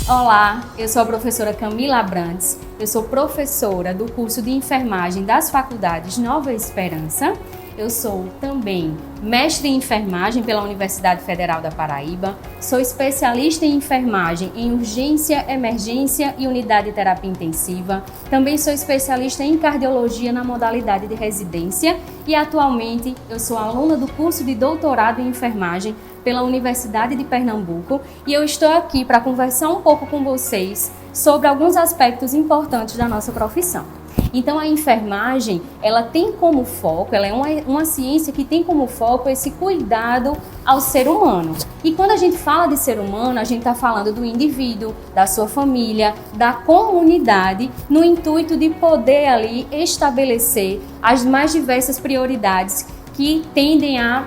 Olá, eu sou a professora Camila Abrantes, eu sou professora do curso de enfermagem das faculdades Nova Esperança. Eu sou também mestre em enfermagem pela Universidade Federal da Paraíba, sou especialista em enfermagem em urgência, emergência e unidade de terapia intensiva. Também sou especialista em cardiologia na modalidade de residência e atualmente eu sou aluna do curso de doutorado em enfermagem pela Universidade de Pernambuco e eu estou aqui para conversar um pouco com vocês sobre alguns aspectos importantes da nossa profissão. Então a enfermagem, ela tem como foco, ela é uma ciência que tem como foco esse cuidado ao ser humano. E quando a gente fala de ser humano, a gente está falando do indivíduo, da sua família, da comunidade, no intuito de poder ali estabelecer as mais diversas prioridades que tendem a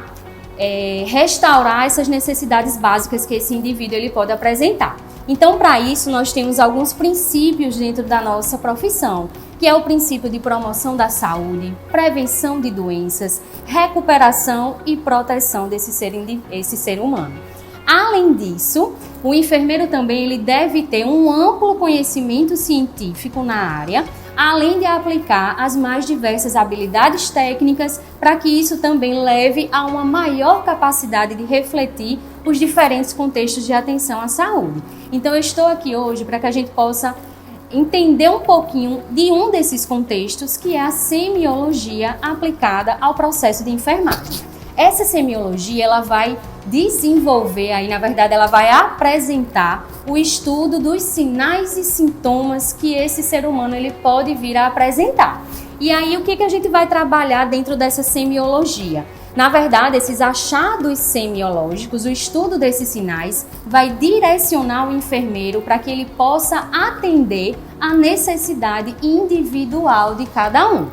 restaurar essas necessidades básicas que esse indivíduo ele pode apresentar. Então, para isso, nós temos alguns princípios dentro da nossa profissão, que é o princípio de promoção da saúde, prevenção de doenças, recuperação e proteção desse ser humano. Além disso, o enfermeiro também ele deve ter um amplo conhecimento científico na área, além de aplicar as mais diversas habilidades técnicas para que isso também leve a uma maior capacidade de refletir os diferentes contextos de atenção à saúde. Então eu estou aqui hoje para que a gente possa entender um pouquinho de um desses contextos, que é a semiologia aplicada ao processo de enfermagem. Essa semiologia ela vai desenvolver, aí na verdade ela vai apresentar o estudo dos sinais e sintomas que esse ser humano ele pode vir a apresentar. E aí o que a gente vai trabalhar dentro dessa semiologia? Na verdade, esses achados semiológicos, o estudo desses sinais, vai direcionar o enfermeiro para que ele possa atender à necessidade individual de cada um.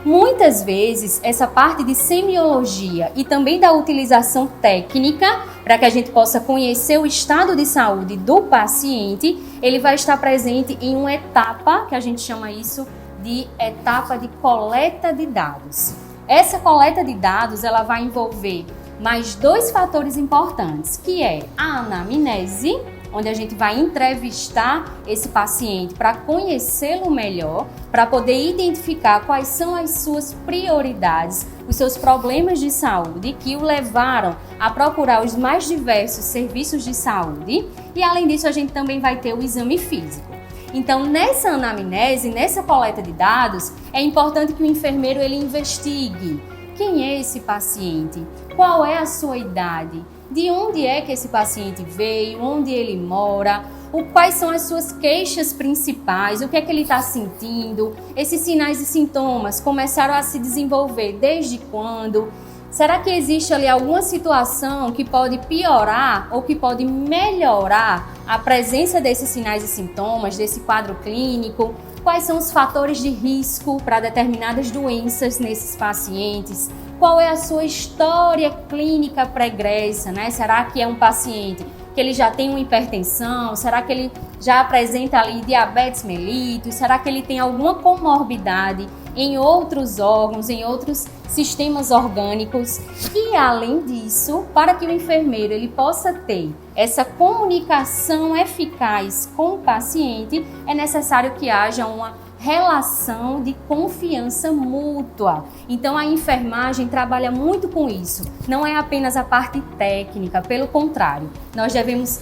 Muitas vezes, essa parte de semiologia e também da utilização técnica, para que a gente possa conhecer o estado de saúde do paciente, ele vai estar presente em uma etapa, que a gente chama isso de etapa de coleta de dados. Essa coleta de dados ela vai envolver mais dois fatores importantes, que é a anamnese, onde a gente vai entrevistar esse paciente para conhecê-lo melhor, para poder identificar quais são as suas prioridades, os seus problemas de saúde que o levaram a procurar os mais diversos serviços de saúde. E além disso, a gente também vai ter o exame físico. Então, nessa anamnese, nessa coleta de dados, é importante que o enfermeiro ele investigue quem é esse paciente, qual é a sua idade, de onde é que esse paciente veio, onde ele mora, quais são as suas queixas principais, o que é que ele está sentindo, esses sinais e sintomas começaram a se desenvolver desde quando? Será que existe ali alguma situação que pode piorar ou que pode melhorar a presença desses sinais e sintomas, desse quadro clínico? Quais são os fatores de risco para determinadas doenças nesses pacientes? Qual é a sua história clínica pregressa, né? Será que é um paciente que ele já tem uma hipertensão? Será que ele já apresenta ali diabetes mellitus? Será que ele tem alguma comorbidade em outros órgãos, em outros sistemas orgânicos? E além disso, para que o enfermeiro ele possa ter essa comunicação eficaz com o paciente, é necessário que haja uma relação de confiança mútua. Então a enfermagem trabalha muito com isso. Não é apenas a parte técnica, pelo contrário, nós devemos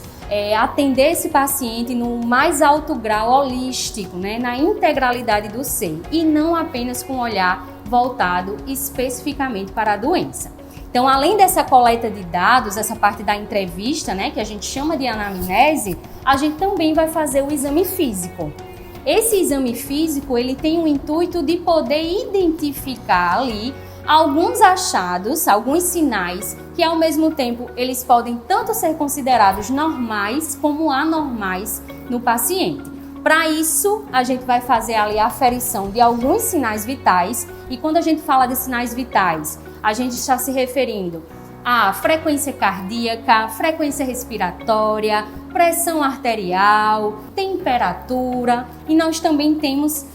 atender esse paciente no mais alto grau holístico, né, na integralidade do ser, e não apenas com um olhar voltado especificamente para a doença. Então, além dessa coleta de dados, essa parte da entrevista, né, que a gente chama de anamnese, a gente também vai fazer o exame físico. Esse exame físico, ele tem o intuito de poder identificar ali alguns achados, alguns sinais que ao mesmo tempo eles podem tanto ser considerados normais como anormais no paciente. Para isso, a gente vai fazer ali a aferição de alguns sinais vitais, e quando a gente fala de sinais vitais, a gente está se referindo à frequência cardíaca, frequência respiratória, pressão arterial, temperatura, e nós também temos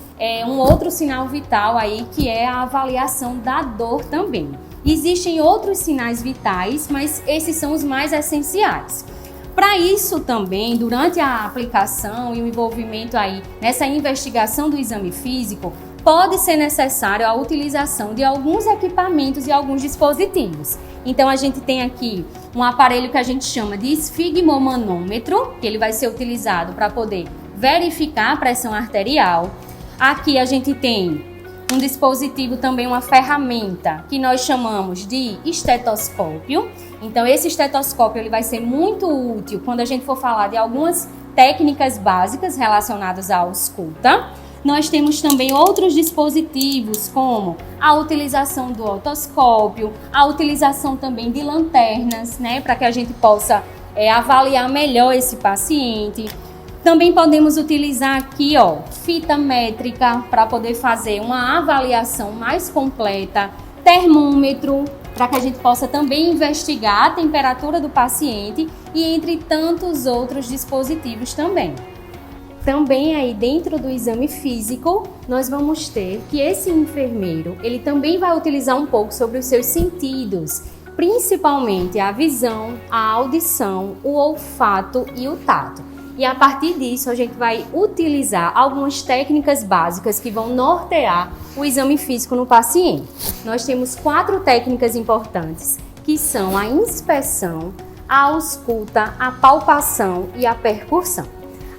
um outro sinal vital aí, que é a avaliação da dor também. Existem outros sinais vitais, mas esses são os mais essenciais. Para isso também, durante a aplicação e o envolvimento aí nessa investigação do exame físico, pode ser necessário a utilização de alguns equipamentos e alguns dispositivos. Então a gente tem aqui um aparelho que a gente chama de esfigmomanômetro, que ele vai ser utilizado para poder verificar a pressão arterial. Aqui a gente tem um dispositivo também, uma ferramenta que nós chamamos de estetoscópio. Então esse estetoscópio ele vai ser muito útil quando a gente for falar de algumas técnicas básicas relacionadas à ausculta. Nós temos também outros dispositivos, como a utilização do otoscópio, a utilização também de lanternas, né, para que a gente possa avaliar melhor esse paciente. Também podemos utilizar aqui, fita métrica para poder fazer uma avaliação mais completa, termômetro para que a gente possa também investigar a temperatura do paciente e entre tantos outros dispositivos também. Também aí dentro do exame físico, nós vamos ter que esse enfermeiro, ele também vai utilizar um pouco sobre os seus sentidos, principalmente a visão, a audição, o olfato e o tato. E a partir disso, a gente vai utilizar algumas técnicas básicas que vão nortear o exame físico no paciente. Nós temos 4 técnicas importantes, que são a inspeção, a ausculta, a palpação e a percussão.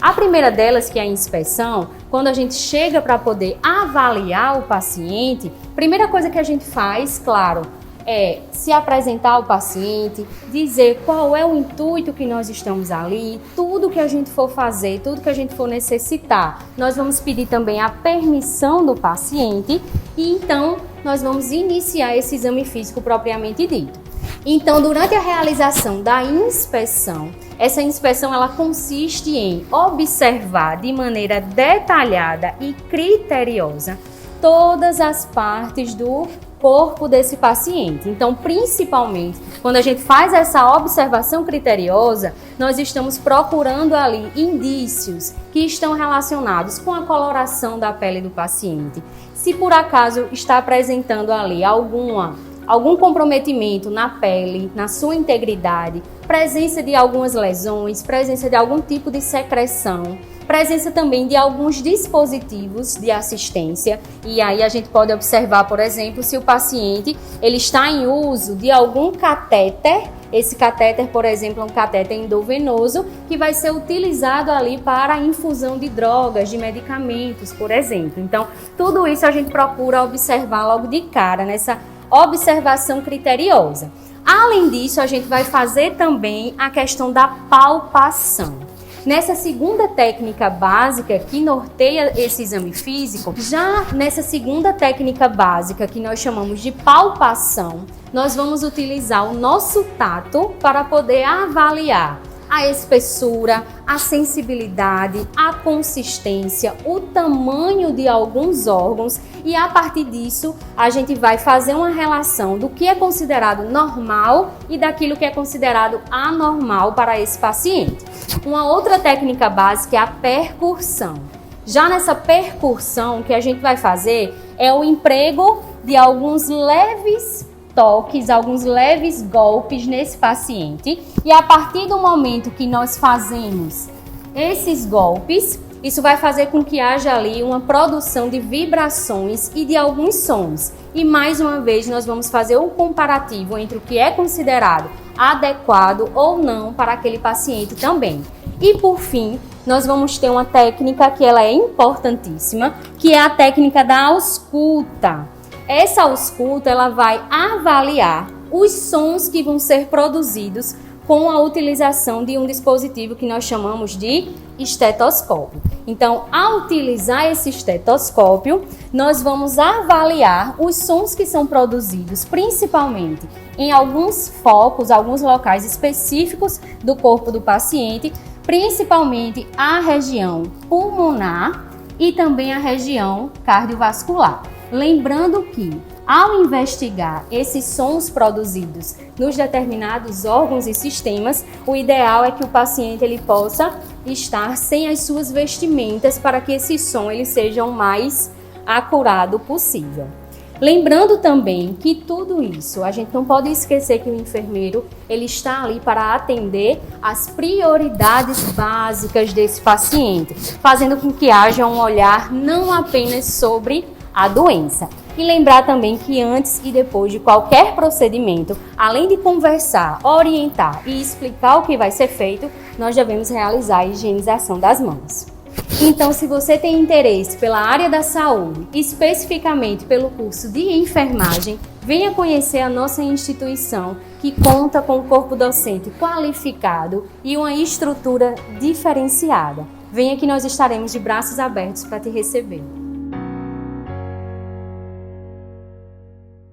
A primeira delas, que é a inspeção, quando a gente chega para poder avaliar o paciente, a primeira coisa que a gente faz, claro, é se apresentar ao paciente, dizer qual é o intuito que nós estamos ali, tudo que a gente for fazer, tudo que a gente for necessitar. Nós vamos pedir também a permissão do paciente e então nós vamos iniciar esse exame físico propriamente dito. Então, durante a realização da inspeção, essa inspeção ela consiste em observar de maneira detalhada e criteriosa todas as partes do corpo desse paciente. Então, principalmente, quando a gente faz essa observação criteriosa, nós estamos procurando ali indícios que estão relacionados com a coloração da pele do paciente. Se por acaso está apresentando ali algum comprometimento na pele, na sua integridade, presença de algumas lesões, presença de algum tipo de secreção, presença também de alguns dispositivos de assistência. E aí a gente pode observar, por exemplo, se o paciente ele está em uso de algum catéter. Esse catéter, por exemplo, é um catéter endovenoso que vai ser utilizado ali para a infusão de drogas, de medicamentos, por exemplo. Então, tudo isso a gente procura observar logo de cara nessa observação criteriosa. Além disso, a gente vai fazer também a questão da palpação. Nessa segunda técnica básica que norteia esse exame físico, já nessa segunda técnica básica que nós chamamos de palpação, nós vamos utilizar o nosso tato para poder avaliar a espessura, a sensibilidade, a consistência, o tamanho de alguns órgãos e a partir disso a gente vai fazer uma relação do que é considerado normal e daquilo que é considerado anormal para esse paciente. Uma outra técnica básica é a percussão. Já nessa percussão, o que a gente vai fazer é o emprego de alguns leves toques, alguns leves golpes nesse paciente e a partir do momento que nós fazemos esses golpes, isso vai fazer com que haja ali uma produção de vibrações e de alguns sons. E mais uma vez nós vamos fazer um comparativo entre o que é considerado adequado ou não para aquele paciente também. E por fim, nós vamos ter uma técnica que ela é importantíssima, que é a técnica da ausculta. Essa ausculta ela vai avaliar os sons que vão ser produzidos com a utilização de um dispositivo que nós chamamos de estetoscópio. Então, ao utilizar esse estetoscópio, nós vamos avaliar os sons que são produzidos, principalmente em alguns focos, alguns locais específicos do corpo do paciente, principalmente a região pulmonar e também a região cardiovascular. Lembrando que, ao investigar esses sons produzidos nos determinados órgãos e sistemas, o ideal é que o paciente ele possa estar sem as suas vestimentas para que esse som ele seja o mais acurado possível. Lembrando também que tudo isso, a gente não pode esquecer que o enfermeiro ele está ali para atender as prioridades básicas desse paciente, fazendo com que haja um olhar não apenas sobre a doença. E lembrar também que antes e depois de qualquer procedimento, além de conversar, orientar e explicar o que vai ser feito, nós devemos realizar a higienização das mãos. Então, se você tem interesse pela área da saúde, especificamente pelo curso de enfermagem, venha conhecer a nossa instituição, que conta com um corpo docente qualificado e uma estrutura diferenciada. Venha que nós estaremos de braços abertos para te receber.